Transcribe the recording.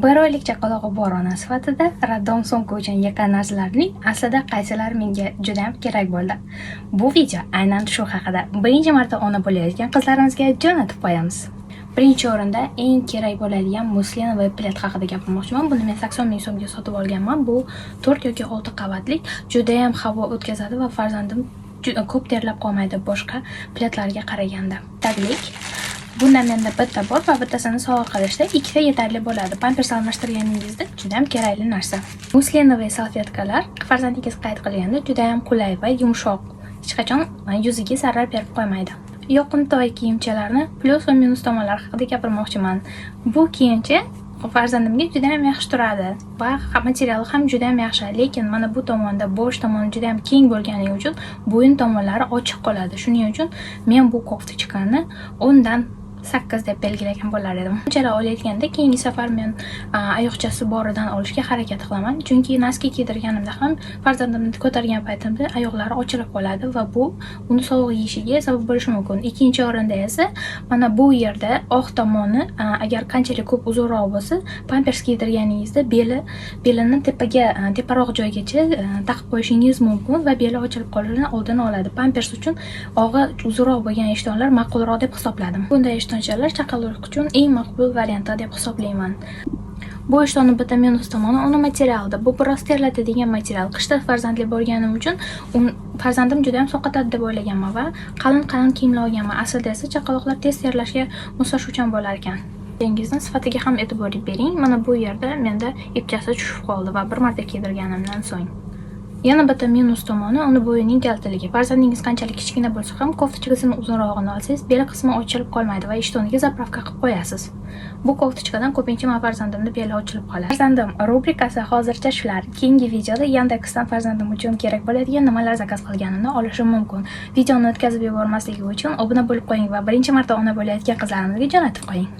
Bir oylik chaqalog'i bor ona sifatida raddom sumka uchun yiqqan narsalarning aslida qaysilari menga juda ham kerak bo'ldi. Bu video aynan shu haqida. Birinchi marta ona bo'layotgan qizlarimizga jo'natib qo'yamiz. Birinchi o'rinda eng kerak bo'ladigan muslin va plet haqida gapirmoqchiman. Buni men 80 ming so'mga sotib olganman. Bu 4 yoki 6 qavatlik, juda ham havo o'tkazadi va farzandim juda ko'p terlab qolmaydi boshqa pletlarga qaraganda. Taglik. Bundan menda bitta bor va bittasini sovg'a qilishda ikkita yetarli bo'ladi. Pampers almashtirganingizda juda ham kerakli narsa. Muslinovый salfetkalar farzandingiz qayt qilganda juda ham qulay va yumshoq. Hech qachon yuziga zarar berib qo'ymaydi. Yoqimtoy kiyimchalarni plus va minus tomonlari haqida gapirmoqchiman. Bu kiyimcha farzandimga juda ham yaxshi turadi va materiali ham juda ham yaxshi, lekin mana bu tomonda bosh tomoni juda ham keng bo'lgani uchun bo'yin tomonlari ochiq qoladi. Shuning uchun men bu koftichkani 10 dan 8 deb belgilagan bo'lar edim. Bunchalar olayotganda keyingi safar men oyoqchasi boridan olishga harakat qilaman, chunki noski kiydirganimda ham farzandimni ko'targan paytimda oyoqlari ochilib qoladi va bu uni sovuq yeyishiga sabab bo'lishi mumkin. Ikkinchi o'rinda esa mana bu yerda oq tomoni agar qanchalik ko'p uzunroq bo'lsa, pampers kiydirganingizda belini teparoq joygacha taqib qo'yishingiz mumkin va beli ochilib qolishining oldini oladi. Pampers uchun og'i uzunroq bo'lgan ishtonlar ma'qulroq deb hisobladim. Bunday ishtonchalar chaqaloq uchun eng maqbul variant deb hisoblayman. Bu ishtonni bitta minus tomoni uni materialda. Bu biroz terlatadigan material. Qishda farzandli bo'lganim uchun farzandim juda ham sovqotadi deb o'ylaganman va qalin kiyimlar olganman. Aslida esa chaqaloqlar tez terlashga moslashuvchan bo'lar ekan. Dengizni sifatiga ham e'tibor bering. Mana bu yerda menda ipchasi tushib qoldi va bir marta kiydirganimdan so'ng. Yana bitta minus tomoni uni bo'yining kaltaligi. Farzandingiz qanchalik kichkina bo'lsa ham koftichkasini uzunrog'ini olsangiz, beli qismi ochilib qolmaydi va ishtoniga zapravka qilib qo'yasiz. Bu koftichkadan ko'pincha men farzandimni beli ochilib qoladi. Farzandim rubrikasi hozircha shular. Keyingi videoda Yandexdan farzandim uchun kerak bo'ladigan nimalar zakaz qilganimni olishim mumkin. Videoni o'tkazib yubormasligi uchun obuna bo'lib qo'ying va birinchi marta ona bo'layotgan qizlarimizga jo'natib qo'ying.